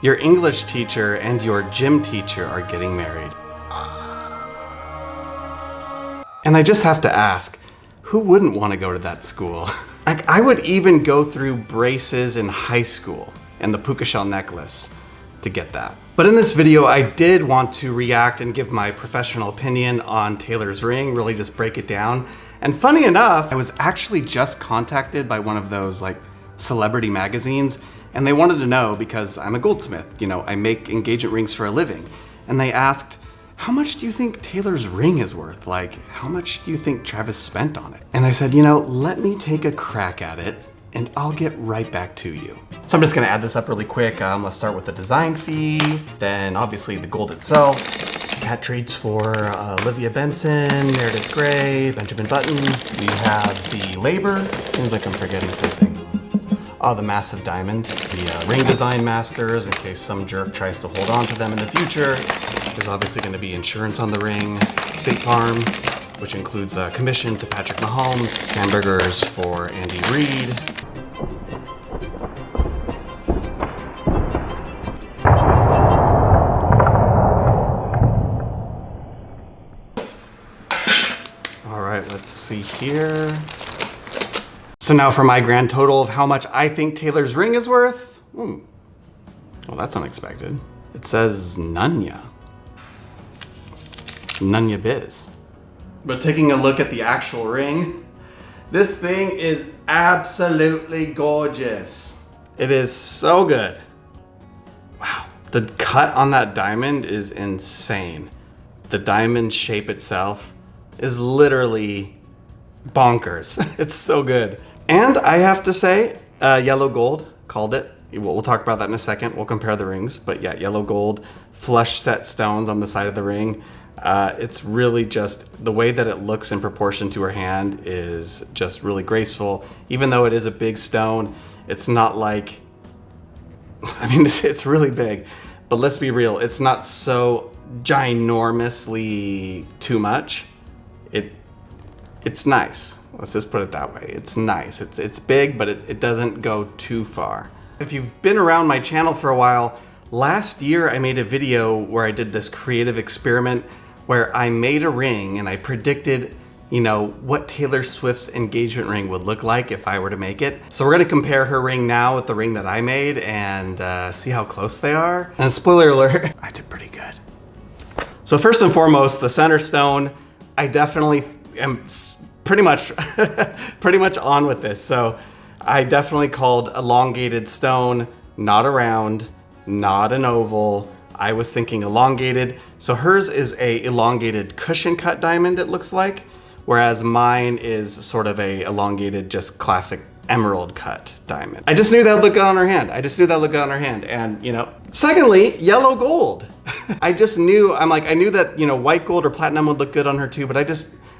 Your English teacher and your gym teacher are getting married. And I just have to ask, who wouldn't want to go to that school? Like, I would even go through braces in high school and the puka shell necklace to get that. But in this video, I did want to react and give my professional opinion on Taylor's ring, really just break it down. And funny enough, I was actually just contacted by one of those like celebrity magazines, and they wanted to know, because I'm a goldsmith, I make engagement rings for a living. And they asked, how much do you think Taylor's ring is worth? Like, how much do you think Travis spent on it? And I said, let me take a crack at it and I'll get right back to you. So I'm just gonna add this up really quick. Let's start with the design fee, then obviously the gold itself, cat trades for Olivia Benson, Meredith Grey, Benjamin Button. We have the labor, seems like I'm forgetting something. The massive diamond, the ring design masters, in case some jerk tries to hold on to them in the future. There's obviously going to be insurance on the ring, State Farm, which includes the commission to Patrick Mahomes, hamburgers for Andy Reid. All right, let's see here. So now for my grand total of how much I think Taylor's ring is worth. Well, that's unexpected. It says Nunya biz. But taking a look at the actual ring, this thing is absolutely gorgeous. It is so good. Wow, the cut on that diamond is insane. The diamond shape itself is literally bonkers. It's so good. And I have to say, yellow gold, called it. We'll talk about that in a second. We'll compare the rings. But yeah, yellow gold, flush set stones on the side of the ring. It's really just, the way that it looks in proportion to her hand is just really graceful. Even though it is a big stone, it's not like, it's really big. But let's be real, it's not so ginormously too much. It's nice. Let's just put it that way. It's nice. It's big, but it doesn't go too far. If you've been around my channel for a while, last year I made a video where I did this creative experiment where I made a ring and I predicted, what Taylor Swift's engagement ring would look like if I were to make it. So we're gonna compare her ring now with the ring that I made and see how close they are. And spoiler alert, I did pretty good. So first and foremost, the center stone, I definitely am pretty much on with this. So I definitely called elongated stone, not a round, not an oval. I was thinking elongated. So hers is a elongated cushion cut diamond, it looks like, whereas mine is sort of a elongated, just classic emerald cut diamond. I just knew that would look good on her hand. And secondly, yellow gold. I knew that, white gold or platinum would look good on her too, but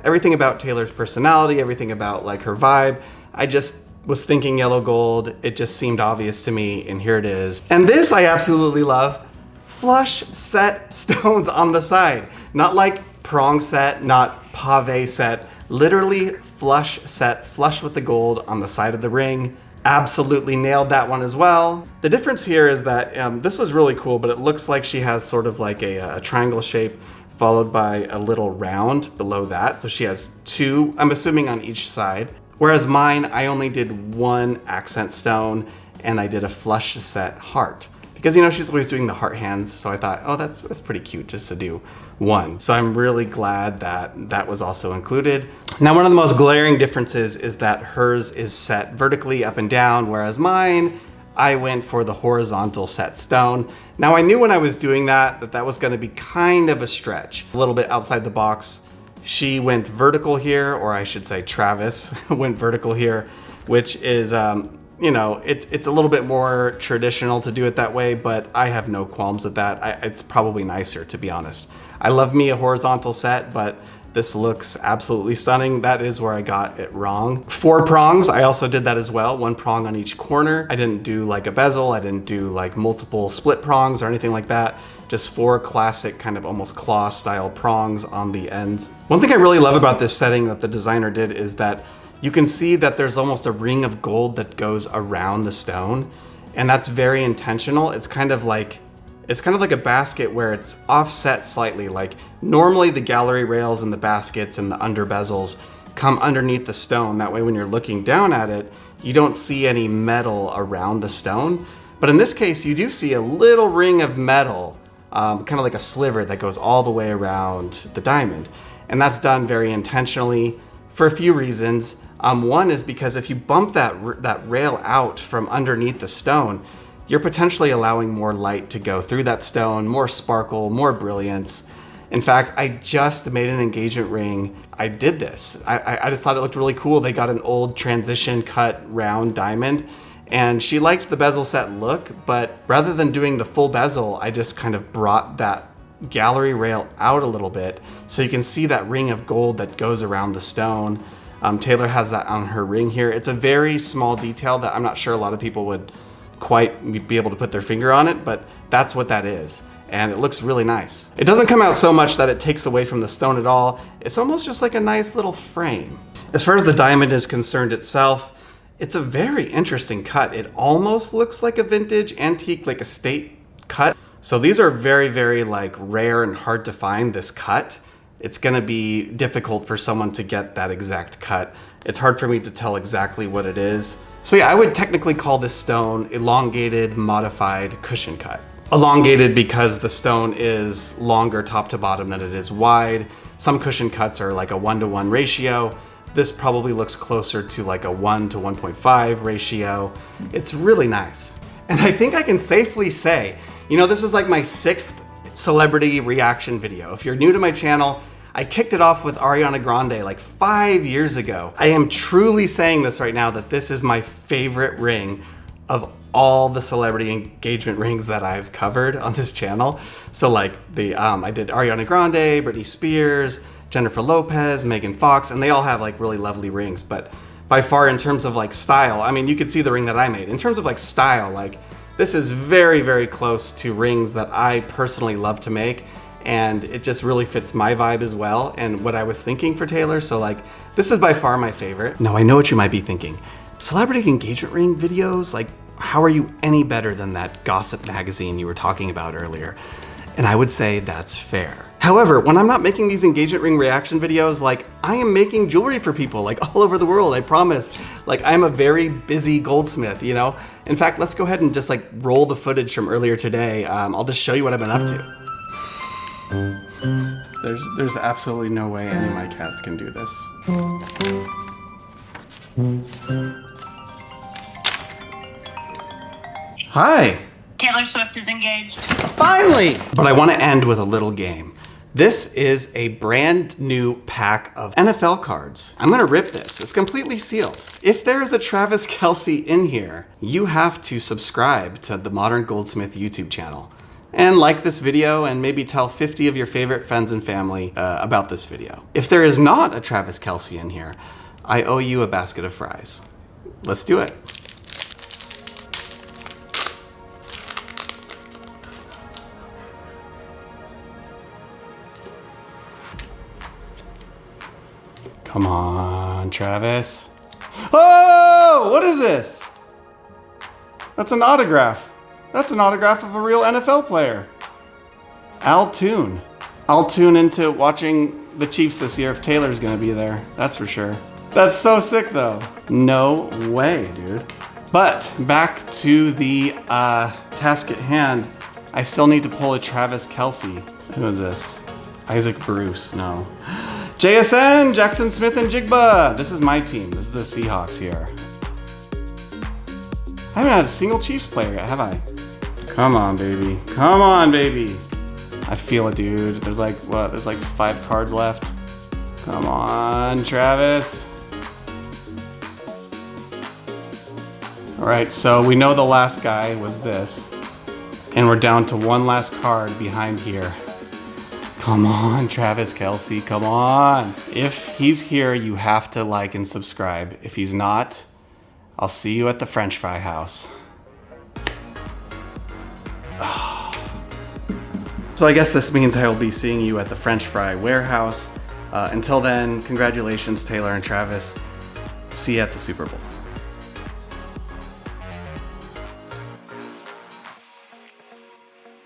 everything about Taylor's personality, everything about like her vibe, I just was thinking yellow gold. It just seemed obvious to me, and here it is. And this I absolutely love. Flush set stones on the side. Not like prong set, not pave set, literally flush set, flush with the gold on the side of the ring. Absolutely nailed that one as well. The difference here is that this is really cool, but it looks like she has sort of like a triangle shape followed by a little round below that. So she has two, I'm assuming, on each side. Whereas mine, I only did one accent stone and I did a flush set heart. Because she's always doing the heart hands, so I thought, oh, that's pretty cute just to do one. So I'm really glad that that was also included. Now, one of the most glaring differences is that hers is set vertically up and down, whereas mine, I went for the horizontal set stone. Now I knew when I was doing that was gonna be kind of a stretch, a little bit outside the box. She went vertical here, or I should say Travis went vertical here, which is, it's a little bit more traditional to do it that way, but I have no qualms with that. It's probably nicer, to be honest. I love me a horizontal set, but this looks absolutely stunning. That is where I got it wrong. 4 prongs, I also did that as well. 1 prong on each corner. I didn't do like a bezel. I didn't do like multiple split prongs or anything like that. Just 4 classic kind of almost claw style prongs on the ends. One thing I really love about this setting that the designer did is that you can see that there's almost a ring of gold that goes around the stone. And that's very intentional. It's kind of like a basket where it's offset slightly. Like normally the gallery rails and the baskets and the under bezels come underneath the stone. That way when you're looking down at it, you don't see any metal around the stone. But in this case, you do see a little ring of metal, kind of like a sliver that goes all the way around the diamond. And that's done very intentionally for a few reasons. One is because if you bump that rail out from underneath the stone, you're potentially allowing more light to go through that stone, more sparkle, more brilliance. In fact, I just made an engagement ring. I did this. I just thought it looked really cool. They got an old transition cut round diamond, and she liked the bezel set look, but rather than doing the full bezel, I just kind of brought that gallery rail out a little bit so you can see that ring of gold that goes around the stone. Taylor has that on her ring here. It's a very small detail that I'm not sure a lot of people would quite be able to put their finger on it, but that's what that is. And it looks really nice. It doesn't come out so much that it takes away from the stone at all. It's almost just like a nice little frame. As far as the diamond is concerned itself, it's a very interesting cut. It almost looks like a vintage antique, like estate cut. So these are very, very like rare and hard to find, this cut. It's gonna be difficult for someone to get that exact cut. It's hard for me to tell exactly what it is. So yeah, I would technically call this stone elongated, modified cushion cut. Elongated because the stone is longer top to bottom than it is wide. Some cushion cuts are like a 1-to-1 ratio. This probably looks closer to like a 1 to 1.5 ratio. It's really nice. And I think I can safely say, you know, this is like my 6th celebrity reaction video. If you're new to my channel, I kicked it off with Ariana Grande like 5 years ago. I am truly saying this right now that this is my favorite ring of all the celebrity engagement rings that I've covered on this channel. So like I did Ariana Grande, Britney Spears, Jennifer Lopez, Megan Fox, and they all have like really lovely rings. But by far in terms of like style, I mean, you could see the ring that I made. In terms of like style, like this is very, very close to rings that I personally love to make. And it just really fits my vibe as well and what I was thinking for Taylor. So like, this is by far my favorite. Now I know what you might be thinking. Celebrity engagement ring videos, like how are you any better than that gossip magazine you were talking about earlier? And I would say that's fair. However, when I'm not making these engagement ring reaction videos, like I am making jewelry for people like all over the world, I promise. Like I'm a very busy goldsmith, you know? In fact, let's go ahead and just like roll the footage from earlier today. I'll just show you what I've been up to. There's absolutely no way any of my cats can do this. Hi. Taylor Swift is engaged. Finally! But I want to end with a little game. This is a brand new pack of NFL cards. I'm gonna rip this. It's completely sealed. If there is a Travis Kelce in here, you have to subscribe to the Modern Goldsmith YouTube channel and like this video and maybe tell 50 of your favorite friends and family about this video. If there is not a Travis Kelce in here, I owe you a basket of fries. Let's do it. Come on, Travis. Oh, what is this? That's an autograph. That's an autograph of a real NFL player. Al Toon. I'll tune into watching the Chiefs this year if Taylor's gonna be there. That's for sure. That's so sick though. No way, dude. But back to the task at hand. I still need to pull a Travis Kelce. Who is this? Isaac Bruce, no. JSN, Jackson Smith and Jigba. This is my team. This is the Seahawks here. I haven't had a single Chiefs player yet, have I? Come on, baby. Come on, baby. I feel it, dude. There's like, what? There's like just 5 cards left. Come on, Travis. All right, so we know the last guy was this. And we're down to one last card behind here. Come on, Travis Kelce, come on. If he's here, you have to like and subscribe. If he's not, I'll see you at the French fry house. So I guess this means I will be seeing you at the French fry warehouse. Until then, congratulations, Taylor and Travis. See you at the Super Bowl.